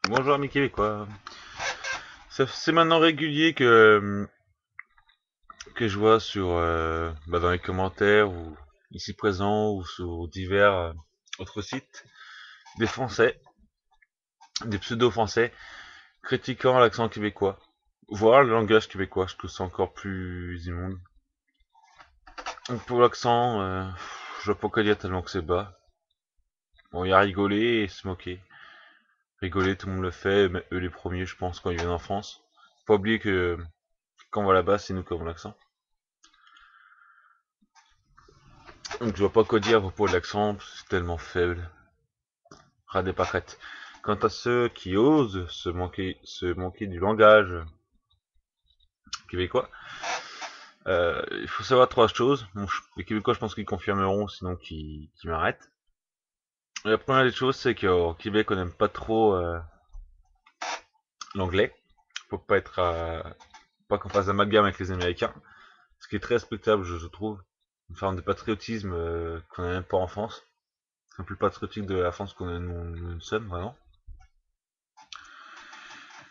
Bonjour amis québécois. C'est maintenant régulier que je vois sur dans les commentaires ou ici présents ou sur divers autres sites des Français, des pseudo-Français critiquant l'accent québécois, voire le langage québécois. Je trouve ça encore plus immonde. Donc pour l'accent, je vois pas quoi dire tellement que c'est bas. Bon, il y a rigoler et se moquer. Rigoler, tout le monde le fait, mais eux les premiers, je pense, quand ils viennent en France. Faut pas oublier que quand on va là-bas, c'est nous qui avons l'accent. Donc je vois pas quoi dire à propos de l'accent, c'est tellement faible. Ras des pâquerettes. Quant à ceux qui osent se moquer du langage québécois, il faut savoir trois choses. Bon, les Québécois, je pense qu'ils confirmeront, sinon qu'ils m'arrêtent. La première des choses, c'est qu'au Québec, on n'aime pas trop l'anglais. Faut pas être, pas qu'on fasse d'amalgame avec les Américains, ce qui est très respectable, je trouve. Une forme de patriotisme qu'on n'a même pas en France. C'est un peu le patriotique de la France qu'on nous sommes vraiment.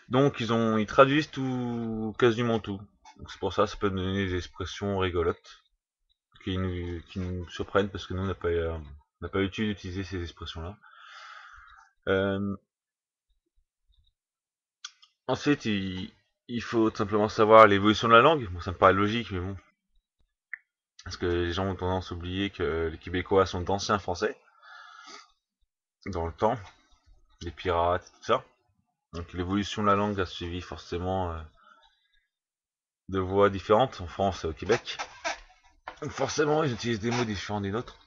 Donc ils traduisent tout, quasiment tout. Donc c'est pour ça, ça peut donner des expressions rigolotes qui nous surprennent parce que nous on n'a pas l'habitude d'utiliser ces expressions-là. Euh, Ensuite, il faut tout simplement savoir l'évolution de la langue. Bon, ça me paraît logique, mais bon, parce que les gens ont tendance à oublier que les Québécois sont d'anciens Français dans le temps, les pirates, tout ça. Donc l'évolution de la langue a suivi forcément de voies différentes en France et au Québec. Donc forcément, ils utilisent des mots différents des nôtres.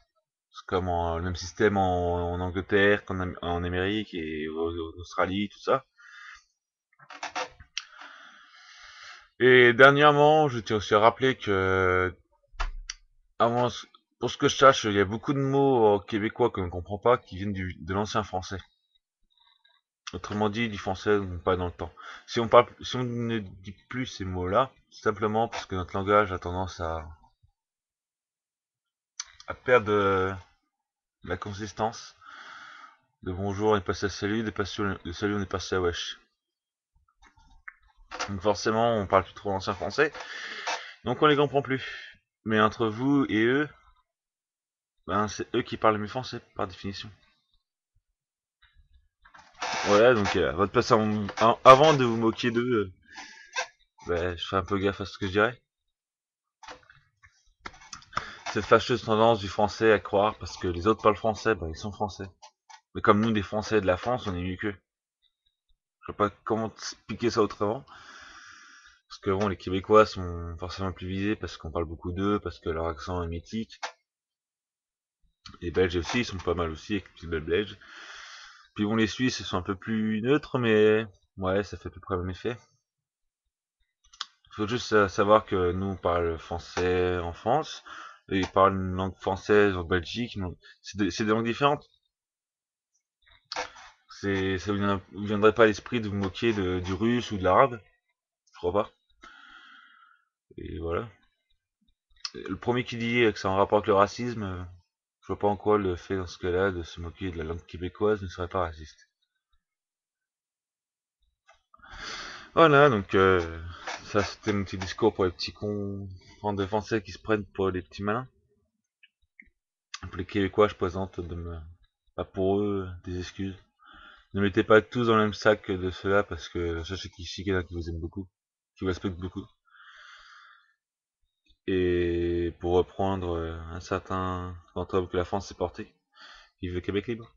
C'est comme le même système en Angleterre qu'en Amérique et en Australie, tout ça. Et dernièrement, je tiens aussi à rappeler que, avant, pour ce que je sache, il y a beaucoup de mots québécois que je ne comprends pas qui viennent de l'ancien français. Autrement dit, du français, pas dans le temps. Si on ne dit plus ces mots-là, c'est simplement parce que notre langage a tendance à perdre la consistance. De bonjour on est passé à salut, de salut on est passé à wesh. Donc forcément, on parle plus trop l'ancien français. Donc on les comprend plus. Mais entre vous et eux, ben c'est eux qui parlent le mieux français, par définition. Voilà, donc à votre place, avant de vous moquer d'eux, ben, je ferai un peu gaffe à ce que je dirais. Cette fâcheuse tendance du français à croire, parce que les autres parlent français, ben ils sont français. Mais comme nous, des français de la France, on est mieux qu'eux. Je sais pas comment expliquer ça autrement. Parce que bon, les Québécois sont forcément plus visés parce qu'on parle beaucoup d'eux, parce que leur accent est mythique. Les Belges aussi, ils sont pas mal aussi, avec les petits Belges. Puis bon, les Suisses, ils sont un peu plus neutres, mais ouais, ça fait à peu près le même effet. Il faut juste savoir que nous, on parle français en France, et ils parlent une langue française en Belgique. C'est des langues différentes. Ça vous viendrait pas à l'esprit de vous moquer du russe ou de l'arabe? Je crois pas. Et voilà. Le premier qui dit que ça a un rapport avec le racisme, je vois pas en quoi le fait dans ce cas-là de se moquer de la langue québécoise ne serait pas raciste. Voilà, donc ça c'était mon petit discours pour les petits cons de français qui se prennent pour des petits malins. Pour les Québécois, je présente pas pour eux des excuses. Ne mettez pas tous dans le même sac de cela parce que sachez qu'ici, il y en a qui vous aiment beaucoup, qui vous respectent beaucoup. Et pour reprendre un certain fantôme que la France s'est porté, vive le Québec libre.